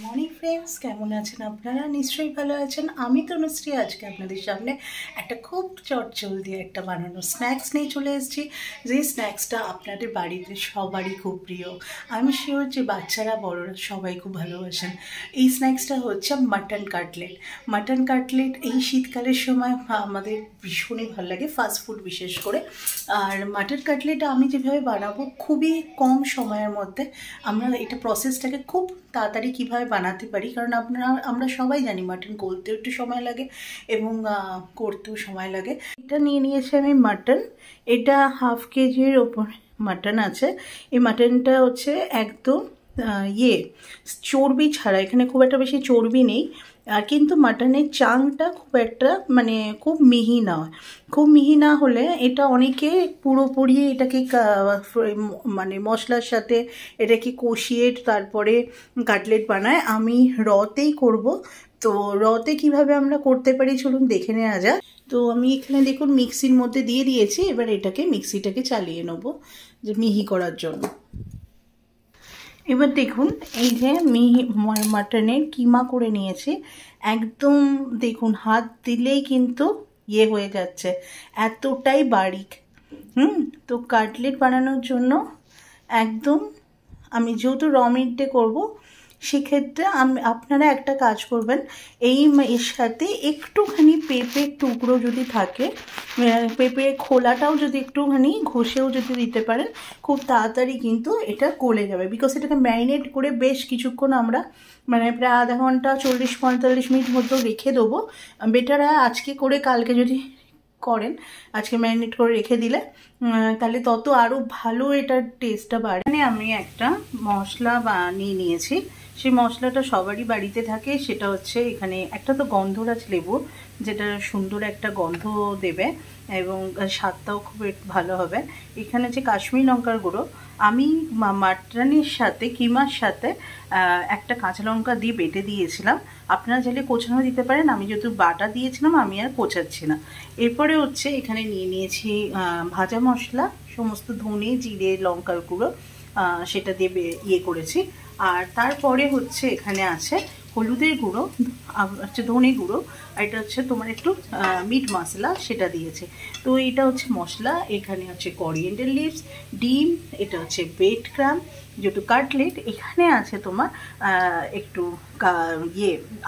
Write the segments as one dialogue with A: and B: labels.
A: Morning friends, কেমন আছেন আপনারা? নিশ্চয়ই ভালো আছেন। আমি তনুশ্রী আজকে আপনাদের সামনে একটা খুব চটজলদি একটা বানানো স্ন্যাক্স নিয়ে চলে এসেছি। যে স্ন্যাক্সটা আপনাদের বাড়িতে সবারই খুব প্রিয়। আমি শিওর যে বাচ্চারা বড়রা সবাই খুব ভালোবাসেন। এই স্ন্যাক্সটা হচ্ছে মাটন কাটলেট। মাটন কাটলেট এই শীতকালের সময় আমাদের ভীষণই ভালো লাগে, ফাস্ট ফুড বিশেষ করে। আর মাটন কাটলেট আমি যেভাবে বানাবো খুবই কম সময়ের মধ্যে, আমরা এটা প্রসেসটাকে খুব তাড়াতাড়ি কীভাবে বানাতে পারি, কারণ আমরা সবাই জানি মাটন করতেও একটু সময় লাগে এবং করতেও সময় লাগে। এটা নিয়ে নিয়েছি আমি মাটন, এটা হাফ কেজির ওপর মাটন আছে। এই মাটনটা হচ্ছে একদম চর্বি ছাড়া, এখানে খুব একটা বেশি চর্বি নেই। আর কিন্তু মাটনের চাংটা খুব একটা খুব মিহি না হয়। খুব মিহি না হলে এটা অনেকে পুরোপুরি এটাকে মশলার সাথে এটাকে কষিয়ে তারপরে কাটলেট বানায়। আমি রতেই করব। তো রতে কিভাবে আমরা করতে পারি চলুন দেখে নেওয়া যাক। তো আমি এখানে দেখুন মিক্সির মধ্যে দিয়ে দিয়েছি। এবার এটাকে মিক্সিটাকে চালিয়ে নেব যে মিহি করার জন্য। এবার দেখুন এই যে মাটনের কিমা করে নিয়েছি, একদম দেখুন হাত দিলেই কিন্তু হয়ে যাচ্ছে, এতটাই বারিক। তো কাটলেট বানানোর জন্য একদম, আমি যেহেতু র মিট দিয়ে করবো সেক্ষেত্রে আপনারা একটা কাজ করবেন, এর সাথে একটুখানি পেঁপের টুকরো যদি থাকে, পেঁপের খোলাটাও যদি একটুখানি ঘষেও যদি দিতে পারেন, খুব তাড়াতাড়ি কিন্তু এটা গলে যাবে। বিকজ এটাকে ম্যারিনেট করে বেশ কিছুক্ষণ আমরা প্রায় আধা ঘন্টা 40-45 মিনিট মতো রেখে দেবো। বেটার আজকে করে কালকে যদি করেন, আজকে ম্যারিনেট করে রেখে দিলে তাহলে তত আরও ভালো এটার টেস্টটা বাড়ে। আমি একটা মশলা বানিয়ে নিয়েছি, সেই মশলাটা সবারই বাড়িতে থাকে। সেটা হচ্ছে এখানে একটা তো গন্ধরাজ লেবু, যেটা সুন্দর একটা গন্ধ দেবে এবং স্বাদটাও খুব ভালো হবে। এখানে যে কাশ্মীরি লঙ্কার গুঁড়ো, আমি মাটনের সাথে কিমার সাথে একটা কাঁচা লঙ্কা দিয়ে বেটে দিয়েছিলাম। আপনারা চাইলে কোচানো দিতে পারেন, আমি যেহেতু বাটা দিয়েছিলাম আমি আর কোচাচ্ছি না। এরপরে হচ্ছে এখানে নিয়ে নিয়েছি ভাজা মশলা, সমস্ত ধনে জিরে লঙ্কার গুঁড়ো, সেটা দিয়ে করেছি। আর তারপরে হচ্ছে এখানে আছে হলুদের গুঁড়ো, হচ্ছে ধনে গুঁড়ো, আর এটা হচ্ছে তোমার একটু মিট মশলা, সেটা দিয়েছে। তো এটা হচ্ছে মশলা। এখানে হচ্ছে করিয়েন্ডার লিভস, ডিম, এটা হচ্ছে ব্রেড ক্রাম, যেহেতু কাটলেট। এখানে আছে তোমার একটু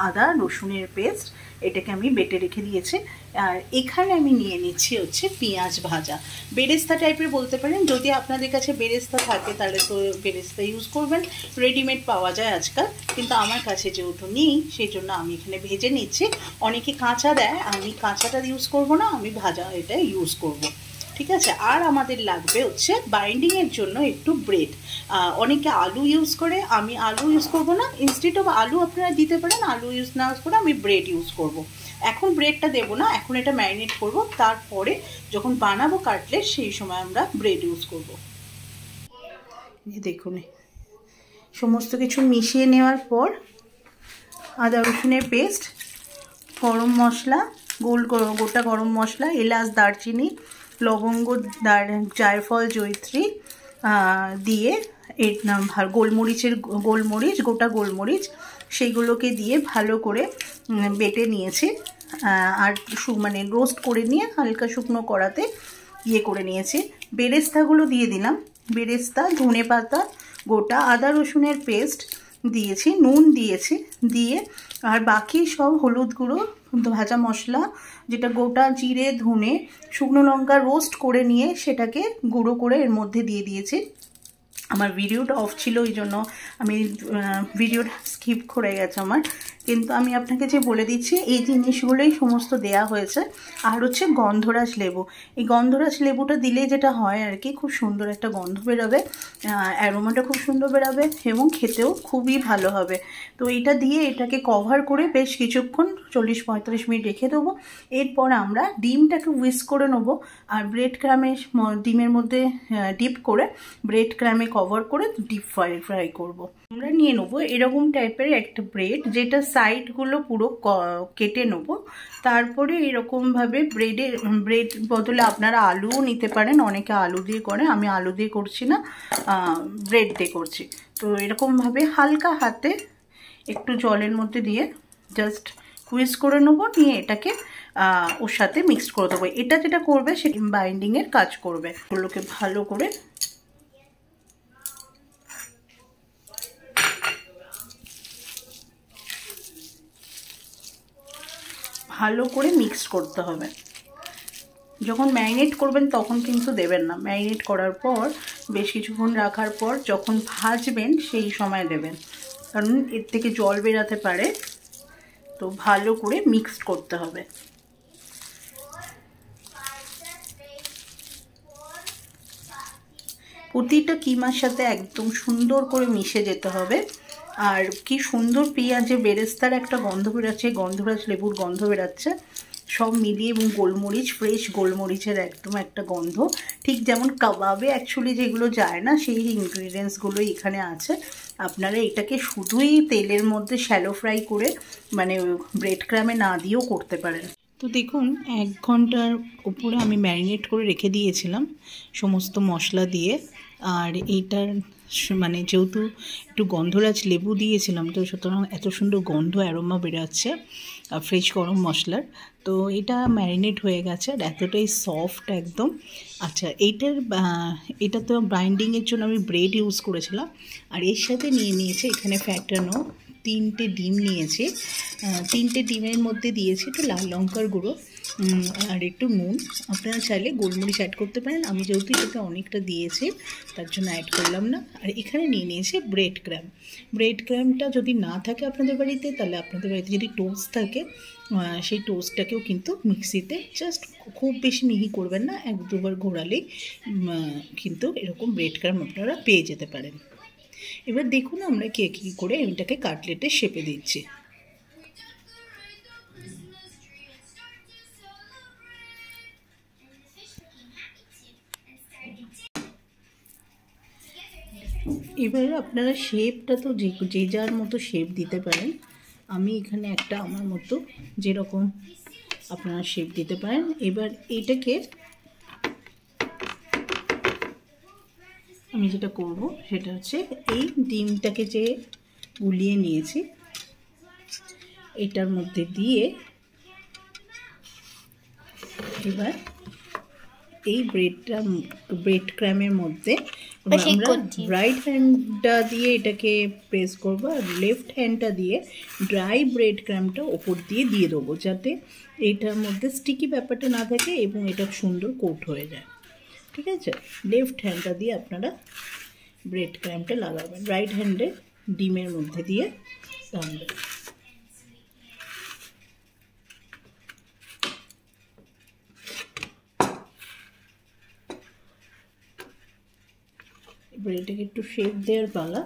A: আদা রসুনের পেস্ট, এটাকে আমি বেটে রেখে দিয়েছি। আর এখানে আমি নিয়ে নিচ্ছি হচ্ছে পেঁয়াজ ভাজা, বেরেস্তা টাইপের বলতে পারেন। যদি আপনাদের কাছে বেরেস্তা থাকে তাহলে তো বেরেস্তা ইউজ করবেন, রেডিমেড পাওয়া যায় আজকাল, কিন্তু আমার কাছে যেহেতু নেই সেই জন্য আমি এখানে ভেজে নিচ্ছি। অনেকে কাঁচা দেয়, আমি কাঁচাটা ইউজ করব না, আমি ভাজা এটা ইউজ করব। ঠিক আছে। আর আমাদের লাগবে হচ্ছে বাইন্ডিংয়ের জন্য একটু ব্রেড। অনেকে আলু ইউজ করে, আমি আলু ইউজ করব না। ইনস্টেড অফ আলু আপনারা দিতে পারেন, আলু ইউজ না করে আমি ব্রেড ইউজ করব। এখন ব্রেডটা দেবো না, এখন এটা ম্যারিনেট করব, তারপরে যখন বানাবো কাটলেট সেই সময় আমরা ব্রেড ইউজ করব। দেখুন সমস্ত কিছু মিশিয়ে নেওয়ার পর আদা রসুনের পেস্ট, গরম মশলা, গোটা গরম মশলা, এলাচ দারচিনি লবঙ্গ জায়ফল জয়িত্রী দিয়ে গোলমরিচ গোটা গোলমরিচ সেইগুলোকে দিয়ে ভালো করে বেটে নিয়েছি। আর রোস্ট করে নিয়ে হালকা শুকনো কড়াতে করে নিয়েছি। বেরেস্তাগুলো দিয়ে দিলাম, বেরেস্তা, ধনে পাতা, গোটা আদা রসুনের পেস্ট দিয়েছি, নুন দিয়েছি, দিয়ে আর বাকি সব হলুদ গুঁড়ো, ভাজা মশলা, যেটা গোটা জিরে ধনে শুকনো লঙ্কা রোস্ট করে নিয়ে সেটাকে গুঁড়ো করে এর মধ্যে দিয়ে দিয়েছি। আমার ভিডিওটা অফ ছিল, ওই জন্য আমি ভিডিওটা স্কিপ করে গেছে আমার, কিন্তু আমি আপনাকে যে বলে দিচ্ছি এই জিনিসগুলোই সমস্ত দেয়া হয়েছে। আর হচ্ছে গন্ধরাজ লেবু, এই গন্ধরাজ লেবুটা দিলে যেটা হয় আর কি, খুব সুন্দর একটা গন্ধ বেরোবে, অ্যারোমাটা খুব সুন্দর বেরোবে এবং খেতেও খুবই ভালো হবে। তো এটা দিয়ে এটাকে কভার করে বেশ কিছুক্ষণ 40-45 মিনিট রেখে দেবো। এরপর আমরা ডিমটাকে উইস্ক করে নেবো, আর ব্রেড ক্রামে ডিমের মধ্যে ডিপ করে ব্রেড ক্রামে কভার করে ডিপ ফ্রাই করবো। আমরা নিয়ে নেবো এরকম টাইপের একটা ব্রেড, যেটা সাইডগুলো পুরো কেটে নেবো। তারপরে এরকমভাবে ব্রেড বদলে আপনারা আলুও নিতে পারেন, অনেকে আলু দিয়ে করে, আমি আলু দিয়ে করছি না, ব্রেড দিয়ে করছি। তো এরকমভাবে হালকা হাতে একটু জলের মধ্যে দিয়ে জাস্ট হুইস্ক করে নেবো, নিয়ে এটাকে ওর সাথে মিক্স করে দেবো। এটা যেটা করবে সে বাইন্ডিংয়ের কাজ করবে। ওগুলোকে ভালো করে মিক্স করতে হবে। যখন ম্যারিনেট করবেন তখন কিন্তু দেবেন না, ম্যারিনেট করার পর বেশ কিছুক্ষণ রাখার পর যখন ভাজবেন সেই সময় দেবেন, কারণ এর থেকে জল বেরাতে পারে। তো ভালো করে মিক্স করতে হবে। প্রতিটা কিমার সাথে একদম সুন্দর করে মিশে যেতে হবে। আর কি সুন্দর পেঁয়াজে বেরেস্তার একটা গন্ধ বেরাচ্ছে, গন্ধরাজ লেবুর গন্ধ বেরাচ্ছে সব মিলিয়ে, এবং গোলমরিচ, ফ্রেশ গোলমরিচের একদম একটা গন্ধ, ঠিক যেমন কাবাবে অ্যাকচুয়ালি যেগুলো যায় না সেই ইনগ্রিডিয়েন্টসগুলোই এখানে আছে। আপনারা এটাকে শুধুই তেলের মধ্যে শ্যালো ফ্রাই করে মানে ব্রেড ক্রামে না দিয়েও করতে পারেন। তো দেখুন 1 ঘন্টার উপরে আমি ম্যারিনেট করে রেখে দিয়েছিলাম সমস্ত মশলা দিয়ে। আর এইটার মানে যেহেতু একটু গন্ধরাজ লেবু দিয়েছিলাম, তো সুতরাং এত সুন্দর গন্ধ অ্যারোমা বেরোচ্ছে ফ্রেশ গরম মশলার। তো এটা ম্যারিনেট হয়ে গেছে আর এতটাই সফট একদম। আচ্ছা, এটা তো বাইন্ডিংয়ের জন্য আমি ব্রেড ইউজ করেছিলাম। আর এর সাথে নিয়েছি এখানে ফ্যাটানো 3টে ডিম নিয়েছি। 3টে ডিমের মধ্যে দিয়েছি একটু লাল লঙ্কার গুঁড়ো আর একটু নুন। আপনারা চাইলে গোলমরিচ অ্যাড করতে পারেন, আমি যেহেতু এটাতে অনেকটা দিয়েছি তার জন্য অ্যাড করলাম না। আর এখানে নিয়েছি ব্রেড ক্রাম। ব্রেড ক্রামটা যদি না থাকে আপনাদের বাড়িতে, তাহলে আপনাদের বাড়িতে যদি টোস্ট থাকে সেই টোস্টটাকেও কিন্তু মিক্সিতে জাস্ট খুব বেশি মিহি করবেন না, 1-2 বার ঘোরালেই কিন্তু এরকম ব্রেড ক্রাম আপনারা পেয়ে যেতে পারেন। এবার দেখুন আমরা কী করে এটাকে কাটলেটের শেপে দিচ্ছি। এবার আপনারা শেপটা তো যে যার মতো শেপ দিতে পারেন। আমি এখানে একটা আমার মতো যেরকম আপনারা শেপ দিতে পারেন। এবার এটাকে আমি যেটা করব সেটা হচ্ছে এই ডিমটাকে যে গুলিয়ে নিয়েছি এটার মধ্যে দিয়ে এবার এই ব্রেড ক্রামের মধ্যে আমরা রাইট হ্যান্ডটা দিয়ে এটাকে প্রেস করবো, আর লেফট হ্যান্ডটা দিয়ে ড্রাই ব্রেড ক্রামটা ওপর দিয়ে দেবো, যাতে এইটার মধ্যে স্টিকি ব্যাপারটা না থাকে এবং এটা সুন্দর কোট হয়ে যায়। ঠিক আছে, লেফট হ্যান্ডটা দিয়ে আপনারা ব্রেড ক্রামটা লাগাবেন, রাইট হ্যান্ডে ডিমের মধ্যে দিয়ে টানবেন। এবার এটাকে একটু শেপ দেওয়ার পালা।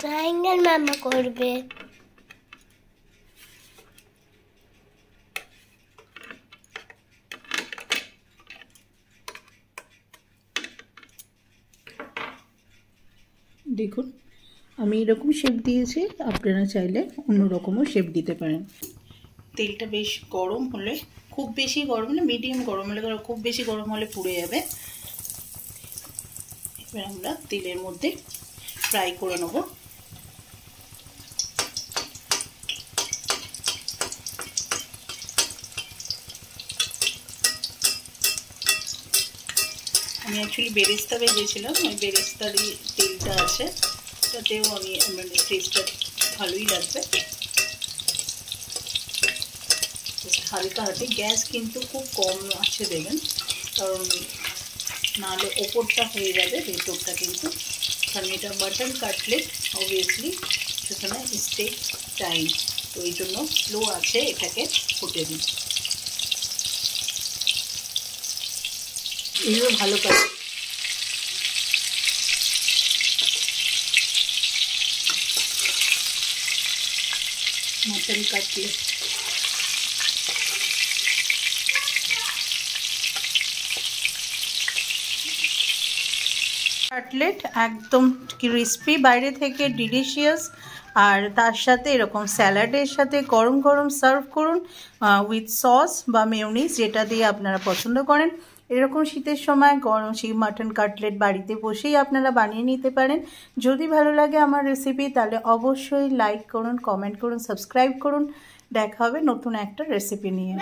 B: ট্রায়াঙ্গেল মামা করবে।
A: দেখুন আমি এরকম শেপ দিয়েছি, আপনারা চাইলে অন্য রকমও শেপ দিতে পারেন। তেলটা বেশ গরম হলে, খুব বেশি গরম না, মিডিয়াম গরম হলে, খুব বেশি গরম হলে পুড়ে যাবে। এবার আমরা তেলের মধ্যে ফ্রাই করে নেব। আমি অ্যাকচুয়ালি বেরেস্তা ভেজেছিলাম, ওই বেরেস্তারই তেলটা আছে, তাতেও আমি মানে টেস্টটা ভালোই লাগবে। হালকা হাতে গ্যাস কিন্তু খুব কম আছে দেবেন, কারণ নাহলে ওপরটা হয়ে যাবে, ভেতরটা কিন্তু, কারণ এটা মাটন কাটলেট অবভিয়াসলি সেখানে স্টেক টাইম, তো এই জন্য স্লো আছে এটাকে ফুটে দিন। এইগুলো ভালো কাজ। মাটন কাটলেট একদম ক্রিস্পি বাইরে থেকে, ডিলিশিয়াস। আর তার সাথে এরকম স্যালাডের সাথে গরম গরম সার্ভ করুন উইথ সস বা মেয়োনিজ, যেটা দিয়ে আপনারা পছন্দ করেন। এরকম শীতের সময় গরম সেই মাটন কাটলেট বাড়িতে বসেই আপনারা বানিয়ে নিতে পারেন। যদি ভালো লাগে আমার রেসিপি তাহলে অবশ্যই লাইক করুন, কমেন্ট করুন, সাবস্ক্রাইব করুন। দেখা হবে নতুন একটা রেসিপি নিয়ে।